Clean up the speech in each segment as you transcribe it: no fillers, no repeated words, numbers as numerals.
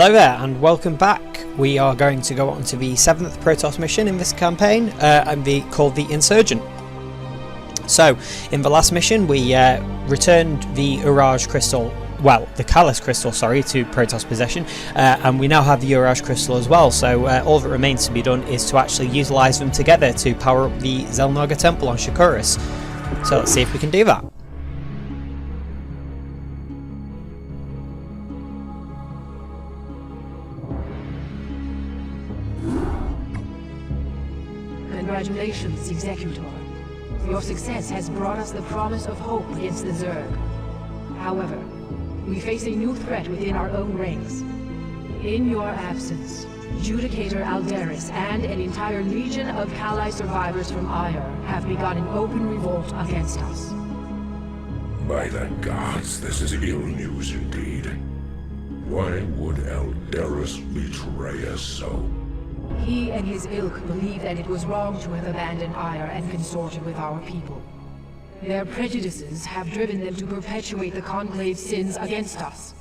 Hello there and welcome back. We are going to go on to the 7th Protoss mission in this campaign called the Insurgent. So in the last mission we returned the Uraj crystal, well the Khalis crystal, sorry, to Protoss possession, and we now have the Uraj crystal as well, so all that remains to be done is to actually utilise them together to power up the Xel'Naga temple on Shakuris. So let's see if we can do that. Congratulations, Executor. Your success has brought us the promise of hope against the Zerg. However, we face a new threat within our own ranks. In your absence, Judicator Aldaris and an entire legion of Khalis survivors from Ire have begun an open revolt against us. By the gods, this is ill news indeed. Why would Aldaris betray us so? He and his ilk believe that it was wrong to have abandoned Ire and consorted with our people. Their prejudices have driven them to perpetuate the Conclave's sins against us.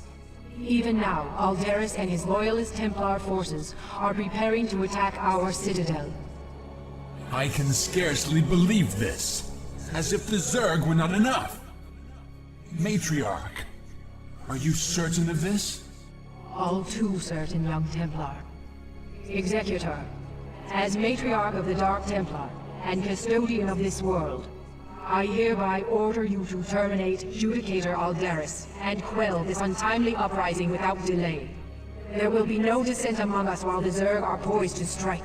Even now, Aldaris and his loyalist Templar forces are preparing to attack our citadel. I can scarcely believe this. As if the Zerg were not enough. Matriarch, are you certain of this? All too certain, young Templar. Executor, as Matriarch of the Dark Templar and Custodian of this world, I hereby order you to terminate Judicator Aldaris and quell this untimely uprising without delay. There will be no dissent among us while the Zerg are poised to strike.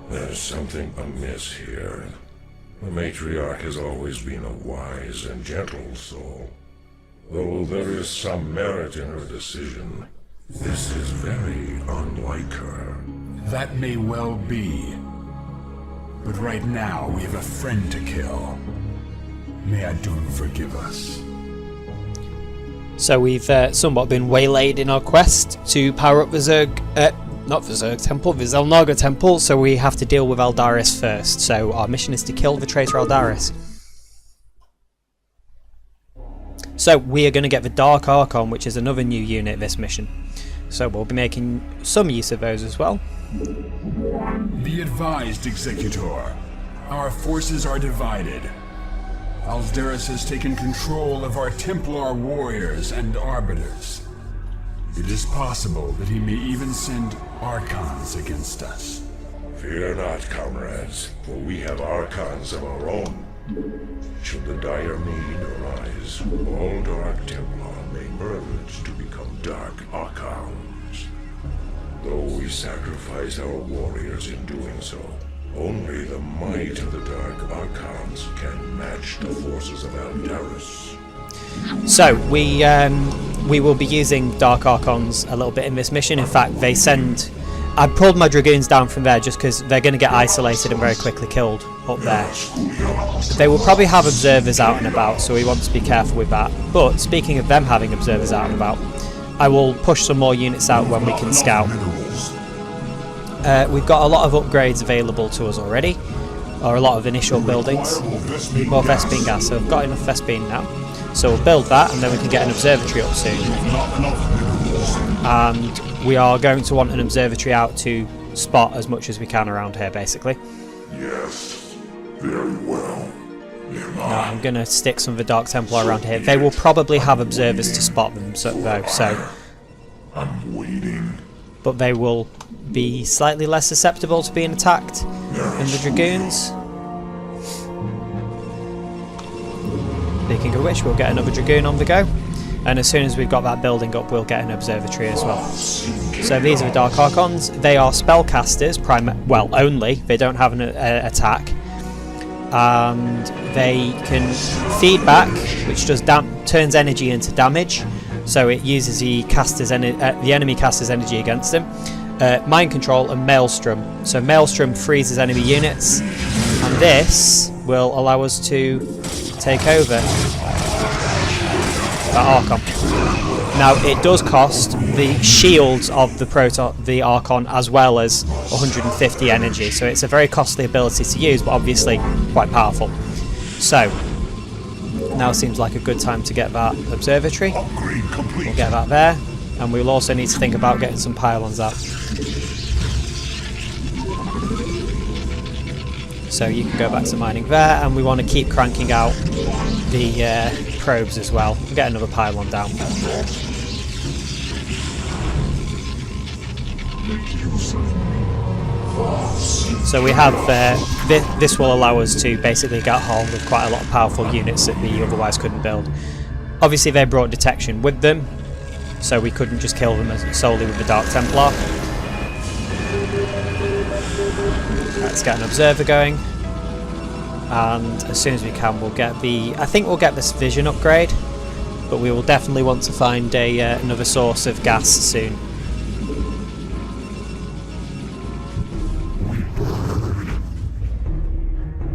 There's something amiss here. The Matriarch has always been a wise and gentle soul. Though there is some merit in her decision, this is very unlike her. That may well be. But right now, we have a friend to kill. May Adun forgive us. So we've somewhat been waylaid in our quest to power up the Zerg, not the Zerg temple, the Xel'Naga temple, so we have to deal with Aldaris first. So our mission is to kill the traitor Aldaris. So we are going to get the Dark Archon, which is another new unit this mission. So we'll be making some use of those as well. Be advised, Executor. Our forces are divided. Aldaris has taken control of our Templar warriors and arbiters. It is possible that he may even send Archons against us. Fear not, comrades, for we have Archons of our own. Should the dire need arise, all Dark Templar may merge to become Dark Archons. Though we sacrifice our warriors in doing so, only the might of the Dark Archons can match the forces of Aldaris. So we will be using Dark Archons a little bit in this mission. In fact, they send... I pulled my Dragoons down from there just because they're going to get isolated and very quickly killed up there. They will probably have observers out and about, so we want to be careful with that. But speaking of them having observers out and about, I will push some more units out when we can scout. We've got a lot of upgrades available to us already, or a lot of initial buildings. Need more Vespene gas, so I've got enough Vespene now. So we'll build that and then we can get an observatory up soon. And we are going to want an observatory out to spot as much as we can around here, basically. Yes, very well. Now, I'm going to stick some of the Dark Templar around here. They will probably have observers to spot them, so I'm waiting. but they will be slightly less susceptible to being attacked than the Dragoons. Speaking of which, we'll get another Dragoon on the go. And as soon as we've got that building up, we'll get an observatory as well. So these are the Dark Archons. They are spellcasters, well, only. They don't have an attack. And they can feedback, which does turns energy into damage. So it uses the enemy caster's energy against them. Mind control and Maelstrom. So Maelstrom freezes enemy units, and this will allow us to take over that Archon. Now it does cost the shields of the Archon as well as 150 energy, so it's a very costly ability to use, but obviously quite powerful. So now seems like a good time to get that observatory. We'll get that there. And we'll also need to think about getting some pylons out. So you can go back to mining there, and we want to keep cranking out the probes as well. We'll get another pylon down. So we have this will allow us to basically get hold of quite a lot of powerful units that we otherwise couldn't build. Obviously they brought detection with them, so we couldn't just kill them solely with the Dark Templar. Let's get an observer going, and as soon as we can we'll get I think we'll get this vision upgrade, but we will definitely want to find another source of gas soon.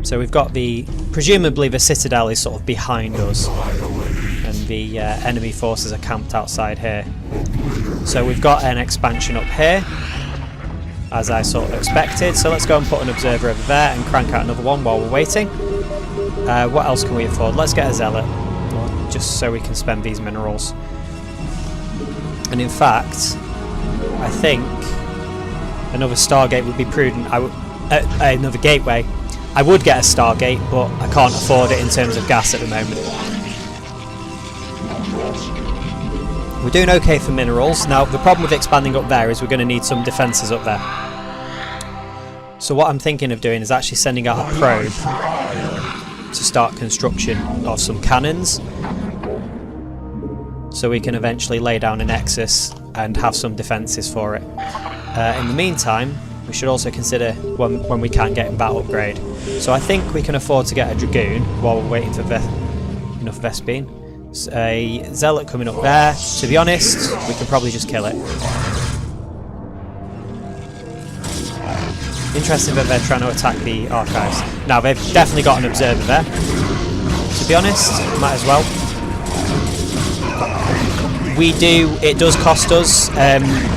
So we've got presumably the citadel is sort of behind us, and the enemy forces are camped outside here. So we've got an expansion up here, as I sort of expected. So let's go and put an observer over there and crank out another one while we're waiting. What else can we afford? Let's get a zealot, just so we can spend these minerals. And in fact, I think another Stargate would be prudent. Another gateway. I would get a Stargate, but I can't afford it in terms of gas at the moment. We're doing okay for minerals. Now, the problem with expanding up there is we're going to need some defences up there. So what I'm thinking of doing is actually sending out a probe to start construction of some cannons, so we can eventually lay down a nexus and have some defences for it. In the meantime, we should also consider when we can get that upgrade. So I think we can afford to get a Dragoon while we're waiting for enough Vespene. A Zealot coming up there. To be honest, we can probably just kill it. Interesting that they're trying to attack the archives. Now, they've definitely got an observer there. To be honest, might as well. It does cost us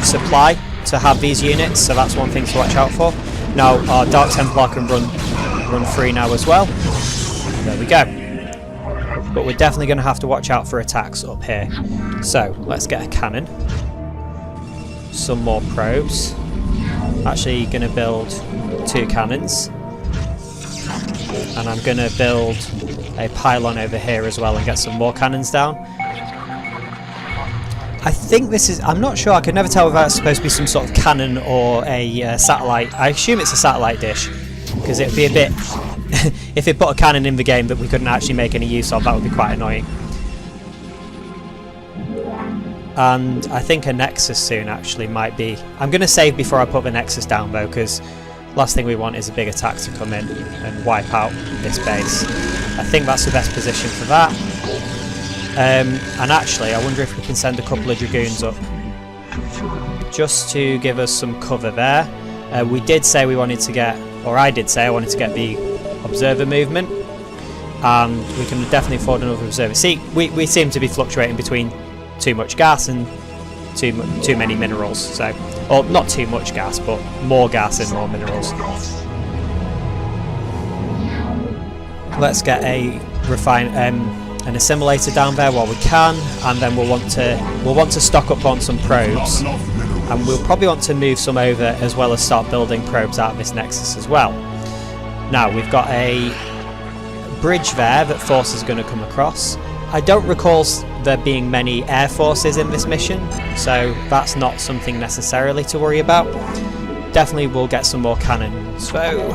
supply to have these units, so that's one thing to watch out for. Now, our Dark Templar can run free now as well. There we go. But we're definitely going to have to watch out for attacks up here. So, let's get a cannon. Some more probes. Actually going to build 2 cannons. And I'm going to build a pylon over here as well and get some more cannons down. I think this is... I'm not sure. I could never tell whether it's supposed to be some sort of cannon or a satellite. I assume it's a satellite dish, because it would be a bit... if it put a cannon in the game that we couldn't actually make any use of, that would be quite annoying. And I think a Nexus soon actually might be... I'm going to save before I put the Nexus down though, because last thing we want is a big attack to come in and wipe out this base. I think that's the best position for that. And actually, I wonder if we can send a couple of Dragoons up, just to give us some cover there. We did say we wanted to get... or I did say I wanted to get the observer movement, and we can definitely afford another observer. See, we seem to be fluctuating between too much gas and too many minerals. So, or not too much gas, but more gas and more minerals. Let's get a an assimilator down there while we can, and then we'll want to stock up on some probes, and we'll probably want to move some over as well as start building probes out of this nexus as well. Now we've got a bridge there that Force is going to come across. I don't recall there being many air forces in this mission, so that's not something necessarily to worry about. Definitely we'll get some more cannons though,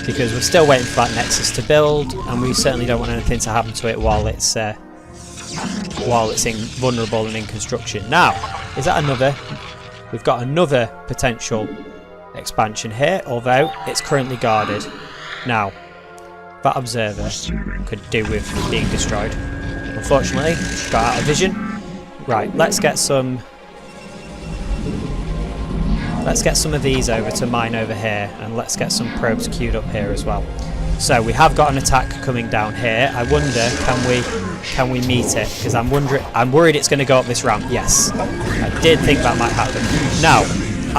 because we're still waiting for that nexus to build, and we certainly don't want anything to happen to it while it's vulnerable and in construction. Now, is that another? We've got another potential expansion here, although it's currently guarded. Now, that observer could do with being destroyed. Unfortunately, got out of vision. Right, let's get some of these over to mine over here, and let's get some probes queued up here as well. So we have got an attack coming down here. I wonder, can we meet it? Because I'm worried it's going to go up this ramp. Yes, I did think that might happen. Now,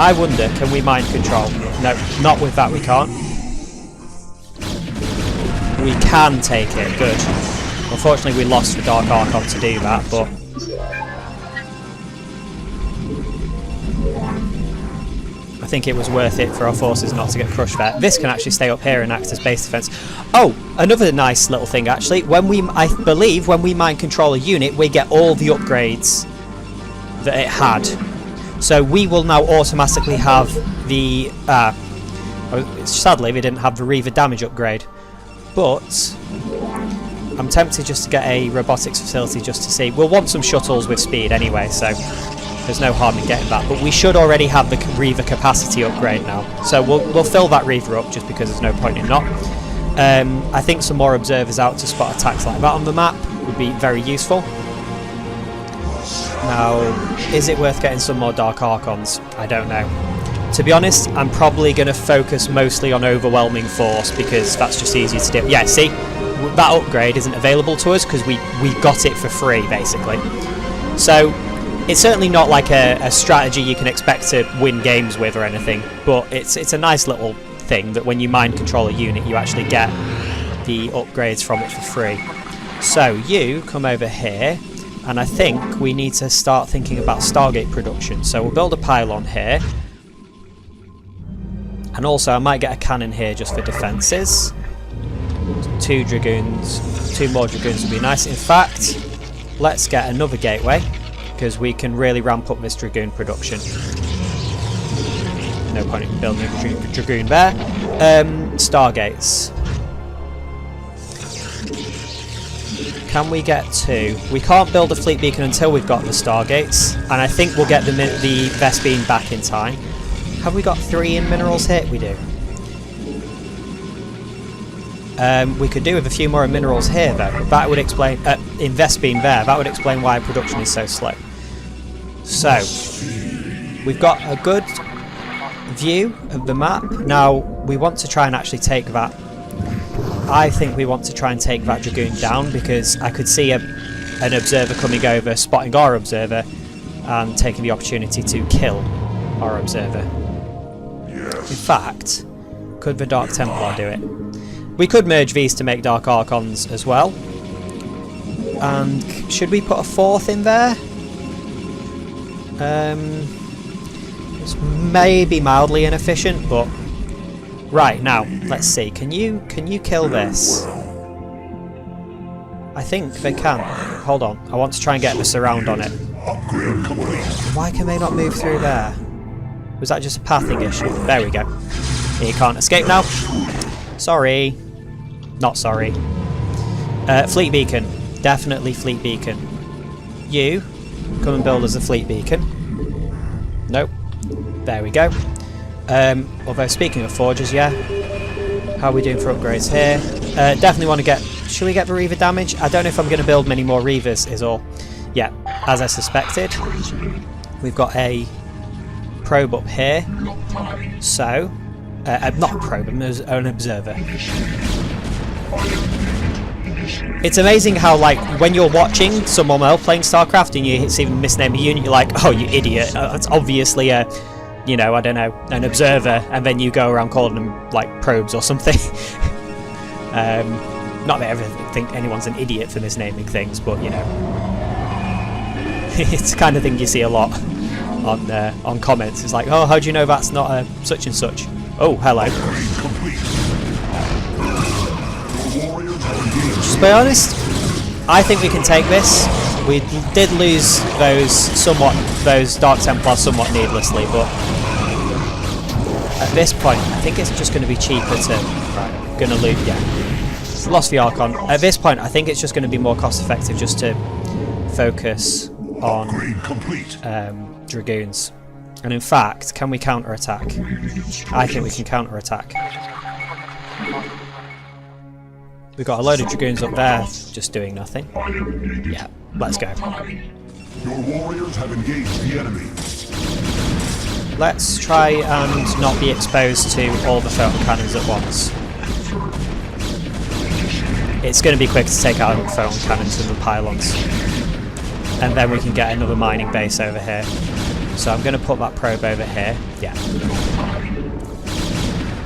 I wonder, can we mind control? No, not with that we can't. We can take it, good. Unfortunately, we lost the Dark Archon to do that, but I think it was worth it for our forces not to get crushed there. This can actually stay up here and act as base defense. Oh, another nice little thing actually. I believe when we mind control a unit, we get all the upgrades that it had. So we will now automatically have the sadly we didn't have the Reaver damage upgrade, but I'm tempted just to get a robotics facility just to see. We'll want some shuttles with speed anyway, so there's no harm in getting that. But we should already have the Reaver capacity upgrade now, so we'll fill that Reaver up just because there's no point in not. I think some more observers out to spot attacks like that on the map would be very useful. Now, is it worth getting some more Dark Archons? I don't know. To be honest, I'm probably going to focus mostly on overwhelming force because that's just easier to do. Yeah, see, that upgrade isn't available to us because we got it for free, basically. So it's certainly not like a strategy you can expect to win games with or anything, but it's a nice little thing that when you mind control a unit, you actually get the upgrades from it for free. So you come over here, and I think we need to start thinking about Stargate production. So we'll build a pylon here. And also I might get a cannon here just for defences. 2 dragoons, 2 more dragoons would be nice. In fact, let's get another gateway, because we can really ramp up this dragoon production. No point in building a dragoon there. Stargates. Can we get 2? We can't build a fleet beacon until we've got the Stargates, and I think we'll get the Vespene back in time. Have we got 3 in minerals here? We do. We could do with a few more minerals here though. That would explain, in Vespene there, that would explain why production is so slow. So, we've got a good view of the map. Now, we want to try and actually take that. I think we want to try and take that dragoon down because I could see an observer coming over, spotting our observer, and taking the opportunity to kill our observer. In fact, could the Dark Templar do it? We could merge these to make Dark Archons as well. And should we put a 4th in there? It's maybe mildly inefficient, but right now, let's see. Can you kill this? I think they can. Hold on, I want to try and get the surround on it. Why can they not move through there? Was that just a pathing issue? There we go. You can't escape now. Sorry. Not sorry. Fleet beacon. Definitely fleet beacon. You, come and build us a fleet beacon. Nope. There we go. Although speaking of forges, yeah. How are we doing for upgrades here? Definitely want to get... Should we get the Reaver damage? I don't know if I'm going to build many more Reavers is all. Yeah, as I suspected. We've got a probe up here. So, not a probe, there's an observer. It's amazing how, like, when you're watching someone else playing StarCraft and you see them misname a unit, you're like, oh, you idiot. That's obviously a, you know, I don't know, an observer, and then you go around calling them, like, probes or something. Not that I ever think anyone's an idiot for misnaming things, but, you know. It's the kind of thing you see a lot on comments. It's like, oh, how do you know that's not a such and such? Oh, hello. Just to be honest, I think we can take this. We did lose those Dark Templars somewhat needlessly, but at this point, I think it's just going to be cheaper to... Right, going to lose, yeah. Lost the Archon. At this point, I think it's just going to be more cost effective just to focus on Dragoons. And in fact, can we counter-attack? I think we can counter-attack. We've got a load of Dragoons up there, just doing nothing. Yeah, let's go. Your warriors have engaged the enemy. Let's try and not be exposed to all the photon cannons at once. It's going to be quick to take out the photon cannons and the pylons. And then we can get another mining base over here. So I'm going to put that probe over here. Yeah.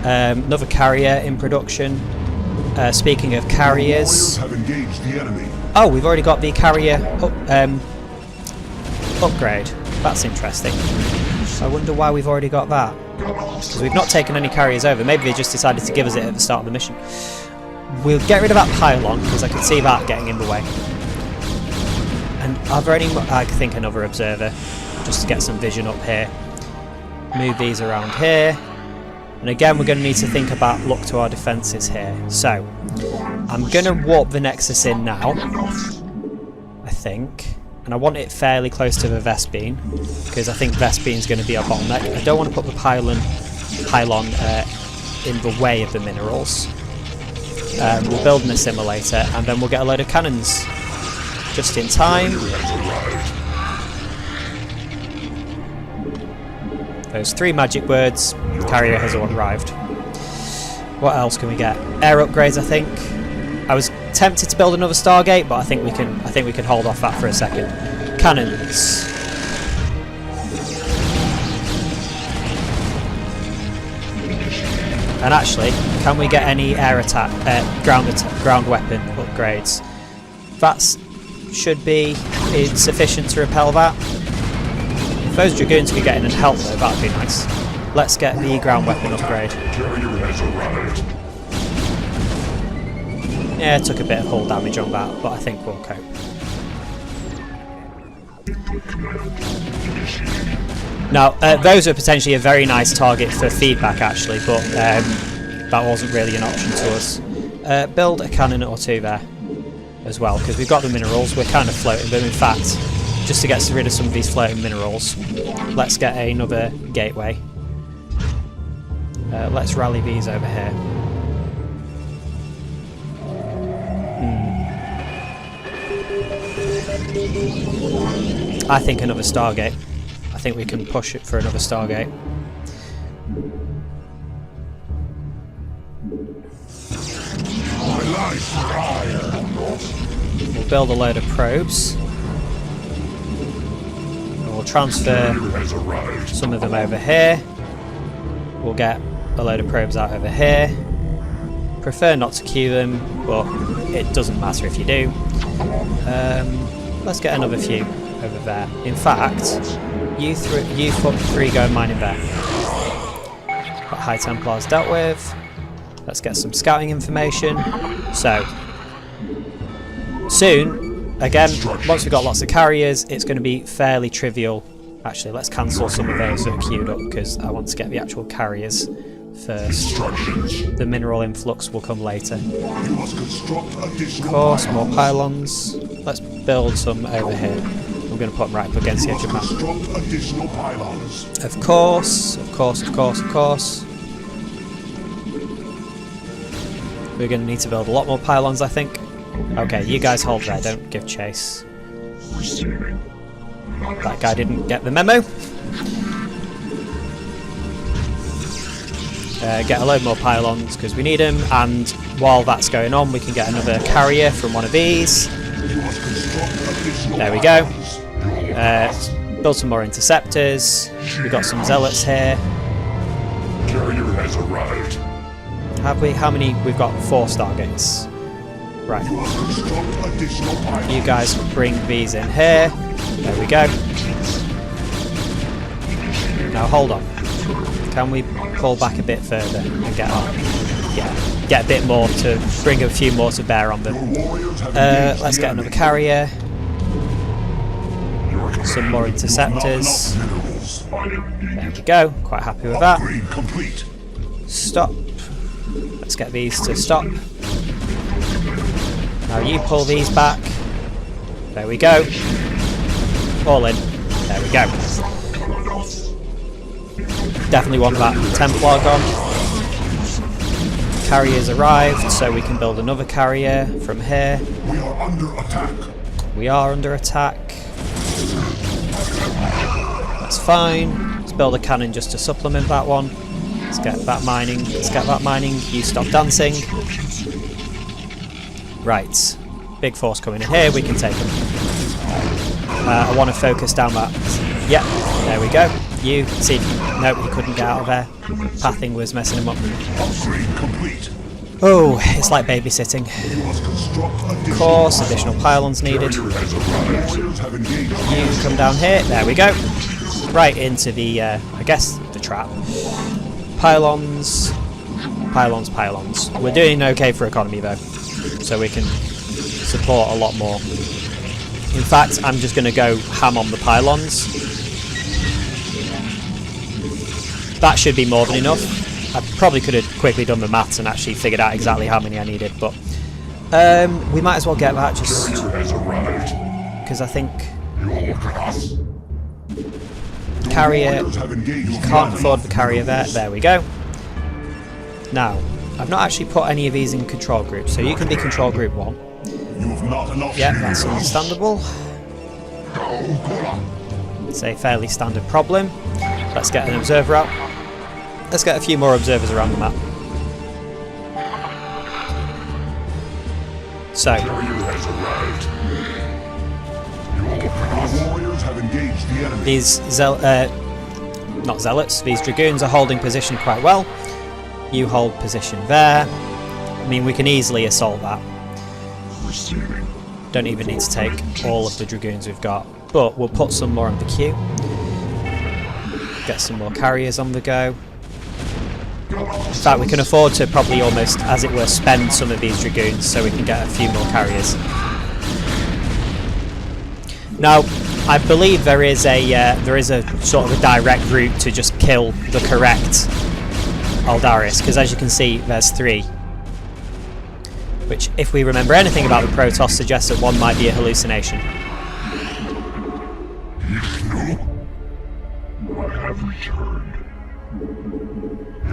Another carrier in production. Speaking of carriers, Have engaged the enemy. Oh, we've already got the carrier upgrade. That's interesting. I wonder why we've already got that. Because we've not taken any carriers over. Maybe they just decided to give us it at the start of the mission. We'll get rid of that pylon, because I can see that getting in the way. And are there any... I think another observer, just to get some vision up here. Move these around here. And again, we're going to need to think about look to our defences here. So, I'm going to warp the Nexus in now, I think. And I want it fairly close to the Vespene, because I think Vespene's going to be our bottleneck. I don't want to put the pylon in the way of the minerals. We'll build an assimilator, and then we'll get a load of cannons just in time. Those 3 magic words, carrier has arrived. What else can we get? Air upgrades, I think. I was tempted to build another Stargate, but I think we can hold off that for a second. Cannons. And actually, can we get any air attack, ground weapon upgrades? That should be sufficient to repel that. If those Dragoons could get in and help though, that'd be nice. Let's get the ground weapon upgrade. Yeah, it took a bit of hull damage on that, but I think we'll cope. Now, those are potentially a very nice target for feedback actually, but that wasn't really an option to us. Build a cannon or 2 there as well, because we've got the minerals, we're kind of floating, but in fact, just to get rid of some of these floating minerals, let's get another gateway. Let's rally these over here. I think another Stargate. I think we can push it for another Stargate. We'll build a load of probes. We'll transfer some of them over here. We'll get a load of probes out over here. Prefer not to queue them, but it doesn't matter if you do. Let's get another few over there. In fact, you 3 go and mine in there. Got High Templars dealt with. Let's get some scouting information. So, soon, again, once we've got lots of carriers, it's going to be fairly trivial. Actually, let's cancel some of those that are queued up, because I want to get the actual carriers first. The mineral influx will come later. Of course, more pylons. Let's build some over here. I'm going to put them right up against the edge of the map. Of course. We're going to need to build a lot more pylons, I think. Okay, you guys hold there, don't give chase. That guy didn't get the memo. Get a load more pylons because we need them, and while that's going on we can get another carrier from one of these. There we go. Build some more interceptors. We've got some zealots here. Carrier has arrived. Have we? How many? We've got 4 Stargates. Right. You guys bring these in here. There we go. Now hold on. Can we pull back a bit further and get on? Yeah, get a bit more to bring a few more to bear on them. Let's get another carrier. Some more interceptors. There we go. Quite happy with that. Stop. Let's get these to stop. Now you pull these back. There we go. All in. There we go. Definitely want that Templar gone. Carrier's arrived, so we can build another carrier from here. We are under attack. We are under attack. That's fine. Let's build a cannon just to supplement that one. Let's get that mining. Let's get that mining. You stop dancing. Right. Big force coming in here. We can take them. I want to focus down that. Yep. There we go. You see. Nope, he couldn't get out of there. Pathing was messing him up. Upgrade complete. Oh, it's like babysitting. Of course, additional pylons needed. You come down here. There we go. Right into the, I guess, the trap. Pylons. Pylons, pylons. We're doing okay for economy though, so we can support a lot more. In fact, I'm just going to go ham on the pylons. That should be more than enough. I probably could have quickly done the maths and actually figured out exactly how many I needed, but we might as well get that just because I think carrier, you can't afford the carrier there. There we go. Now, I've not actually put any of these in control groups, so you can be control group 1. Yeah, that's understandable. It's a fairly standard problem. Let's get an observer out. Let's get a few more observers around the map. So, these not zealots, these dragoons are holding position quite well. You hold position there. I mean, we can easily assault that. Don't even need to take all of the dragoons we've got, but we'll put some more on the queue. Get some more carriers on the go. In fact, we can afford to probably almost, as it were, spend some of these dragoons so we can get a few more carriers. Now, I believe there is a sort of a direct route to just kill the correct Aldaris, because as you can see, there's 3. Which, if we remember anything about the protoss, suggests that one might be a hallucination.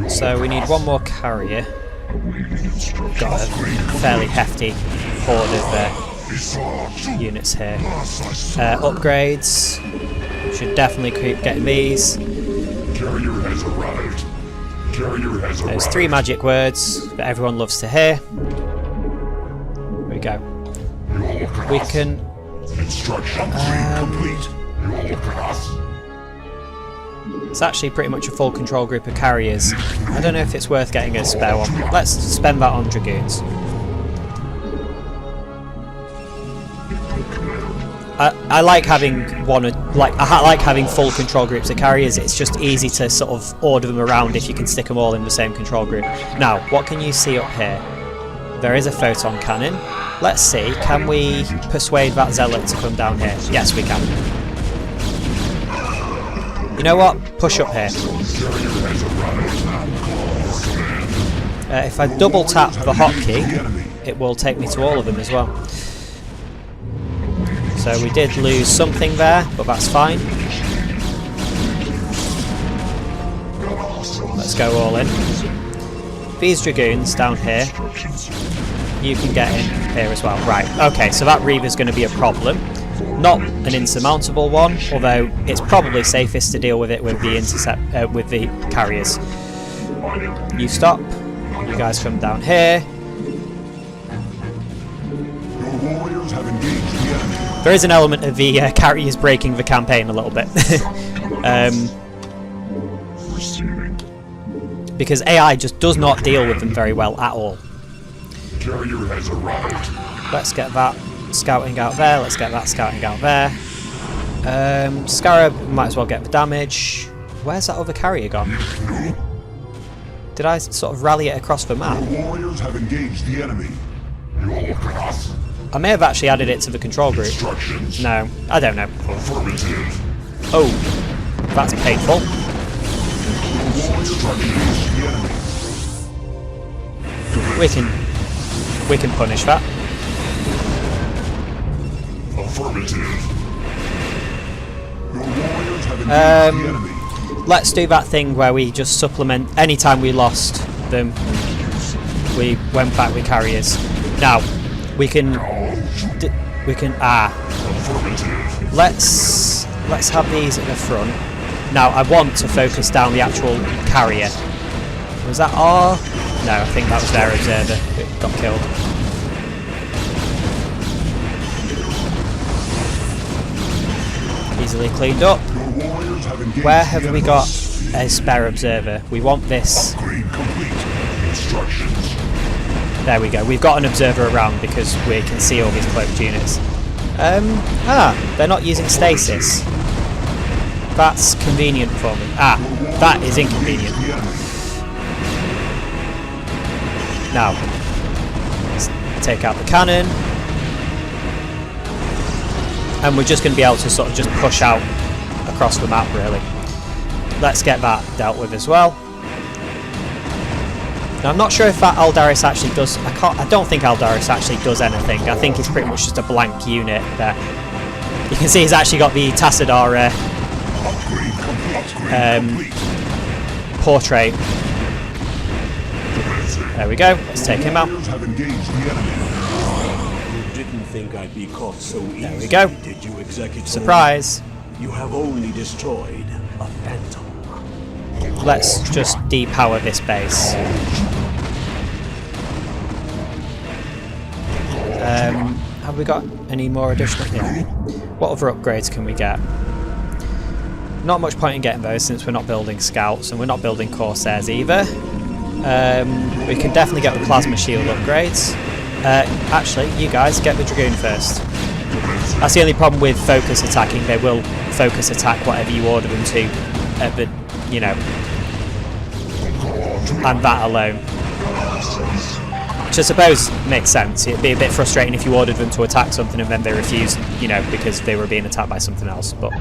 So we need one more carrier. Got a fairly hefty horde of units here. Upgrades. Should definitely keep getting these. There's 3 magic words that everyone loves to hear. Here we go. We can... it's actually pretty much a full control group of carriers. I don't know if it's worth getting a spare one. Let's spend that on dragoons. I like having I like having full control groups of carriers. It's just easy to sort of order them around if you can stick them all in the same control group. Now, what can you see up here? There is a photon cannon. Let's see, can we persuade that zealot to come down here? Yes, we can. You know what? Push up here. If I double tap the hotkey, it will take me to all of them as well. So we did lose something there, but that's fine. Let's go all in. These dragoons down here, you can get in here as well. Right, okay, so that Reaver's going to be a problem. Not an insurmountable one, although it's probably safest to deal with it with the with the carriers. You stop. You guys come down here. There is an element of the carriers breaking the campaign a little bit. Because AI just does not deal with them very well at all. Let's get that scouting out there. Let's get that scouting out there. Scarab might as well get the damage. Where's that other carrier gone? Did I sort of rally it across the map? Warriors have engaged the enemy. I may have actually added it to the control group. No, I don't know. Oh, that's painful. We can punish that. Let's do that thing where we just supplement. Anytime we lost them, we went back with carriers. Now we can. Let's have these at the front. Now I want to focus down the actual carrier. Was that our? No, I think that was their observer that got killed. Easily cleaned up. Where have we got a spare observer? We want this. There we go. We've got an observer around because we can see all these cloaked units. They're not using stasis. That's convenient for me. That is inconvenient. Now, let's take out the cannon. And we're just going to be able to sort of just push out across the map, really. Let's get that dealt with as well. Now, I'm not sure if that Aldaris actually does... I don't think Aldaris actually does anything. I think it's pretty much just a blank unit there. You can see he's actually got the Tassadar portrait. There we go. Let's take him out. Didn't think I'd be caught so easily. There we go. Did you, Executor? Surprise. You have only destroyed a phantom. Let's just depower this base. Have we got any more additional? Yeah. What other upgrades can we get? Not much point in getting those since we're not building scouts and we're not building corsairs either. We can definitely get the plasma shield upgrades. Actually, you guys get the dragoon first. That's the only problem with focus attacking. They will focus attack whatever you order them to, at the, you know, and that alone. Which I suppose makes sense. It'd be a bit frustrating if you ordered them to attack something and then they refused, you know, because they were being attacked by something else. But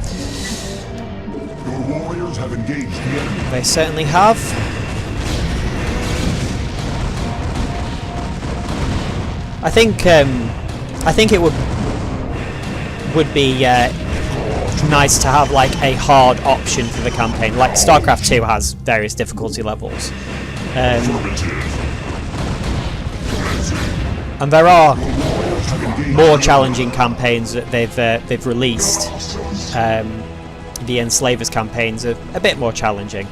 Your warriors have engaged the enemy. they certainly have. I think it would be nice to have like a hard option for the campaign. Like StarCraft 2 has various difficulty levels, and there are more challenging campaigns that they've released. The Enslavers campaigns are a bit more challenging.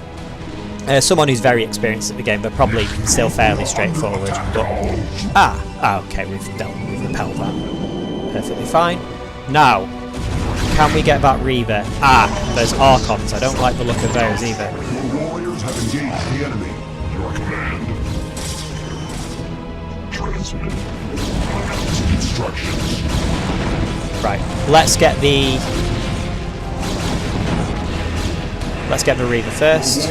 Someone who's very experienced at the game, they're probably still fairly straightforward. But okay, we've repelled that. Perfectly fine. Now, can we get that Reaver? There's Archons. I don't like the look of those either. Your warriors have engaged the enemy. Your command. Transmit. Instructions. Right. Let's get the Reaver first.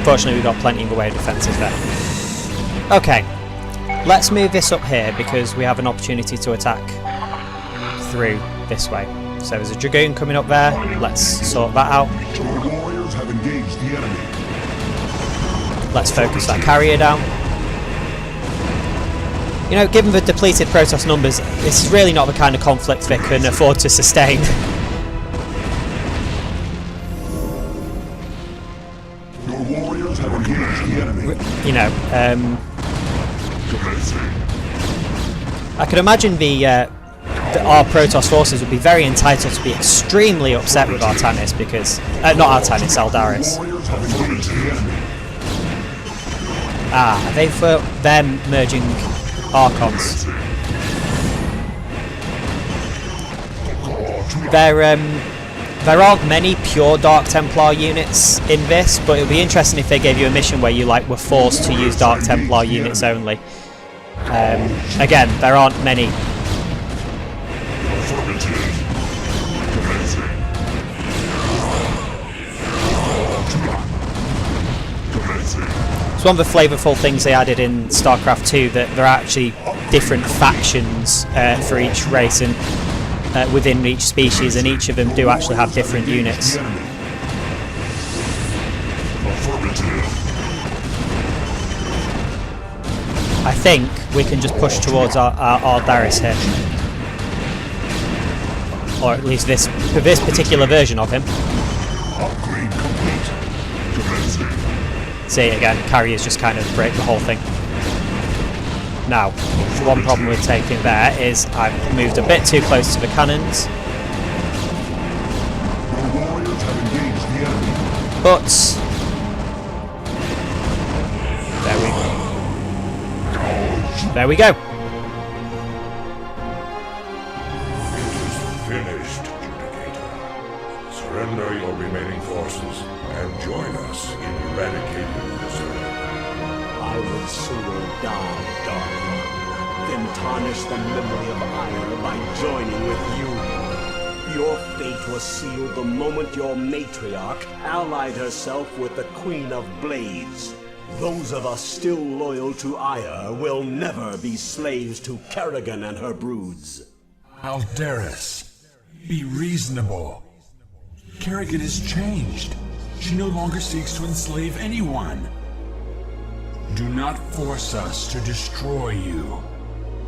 Fortunately, we've got plenty in the way of defences there. Okay, let's move this up here because we have an opportunity to attack through this way. So there's a Dragoon coming up there. Let's sort that out. Your warriors have engaged the enemy. Let's focus that carrier down. You know, given the depleted Protoss numbers, this is really not the kind of conflict they can afford to sustain. You know, I can imagine our Protoss forces would be very entitled to be extremely upset with Artanis because... not Artanis, Aldaris. They're merging Archons. There aren't many pure Dark Templar units in this, but it would be interesting if they gave you a mission where you were forced to use Dark Templar units only. Again, there aren't many. It's one of the flavourful things they added in StarCraft 2, that there are actually different factions for each race and within each species, and each of them do actually have different units. I think we can just push towards our Aldaris here, or at least this particular version of him. See, again, carriers just kind of break the whole thing. Now, one problem with taking there is I've moved a bit too close to the cannons. But there we go. Finished, Judicator. Surrender your remaining forces and join us in eradicating the Zerg. I would sooner die, Dark One, than tarnish the memory of Ire by joining with you. Your fate was sealed the moment your Matriarch allied herself with the Queen of Blades. Those of us still loyal to Ire will never be slaves to Kerrigan and her broods. Aldaris, be reasonable. Kerrigan has changed. She no longer seeks to enslave anyone. Do not force us to destroy you.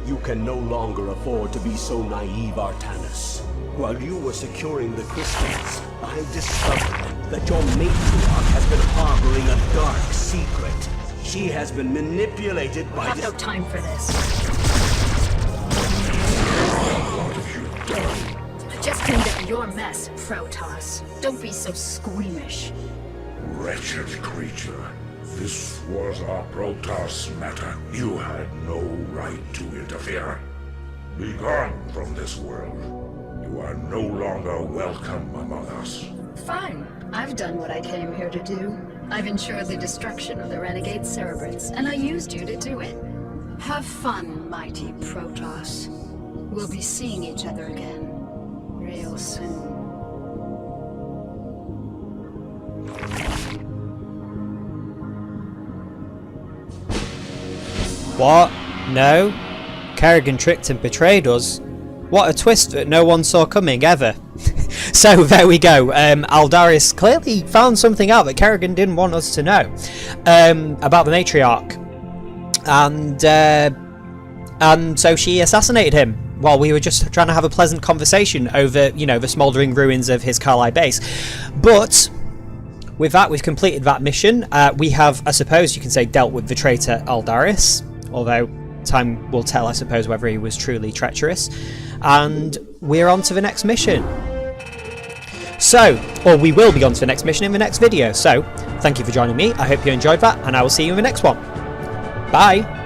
You can no longer afford to be so naive, Artanis. While you were securing the crystals, I discovered that your matriarch has been harboring a dark secret. She has been manipulated by I have no time for this. What have you done? Just cleaned up your mess, Protoss. Don't be so squeamish. Wretched creature. This was our protoss matter. You had no right to interfere. Be gone from this world. You are no longer welcome among us. Fine. I've done what I came here to do. I've ensured the destruction of the renegade Cerebrants, and I used you to do it. Have fun, mighty Protoss. We'll be seeing each other again, real soon. What? No? Kerrigan tricked and betrayed us? What a twist that no one saw coming, ever. So there we go. Aldaris clearly found something out that Kerrigan didn't want us to know about the Matriarch, and so she assassinated him while we were just trying to have a pleasant conversation over, you know, the smouldering ruins of his Khalis base. But with that, we've completed that mission. We have, I suppose you can say, dealt with the traitor Aldaris, although time will tell, I suppose, whether he was truly treacherous. And we're on to the next mission. So, or we will be on to the next mission in the next video. So, thank you for joining me. I hope you enjoyed that, and I will see you in the next one. Bye!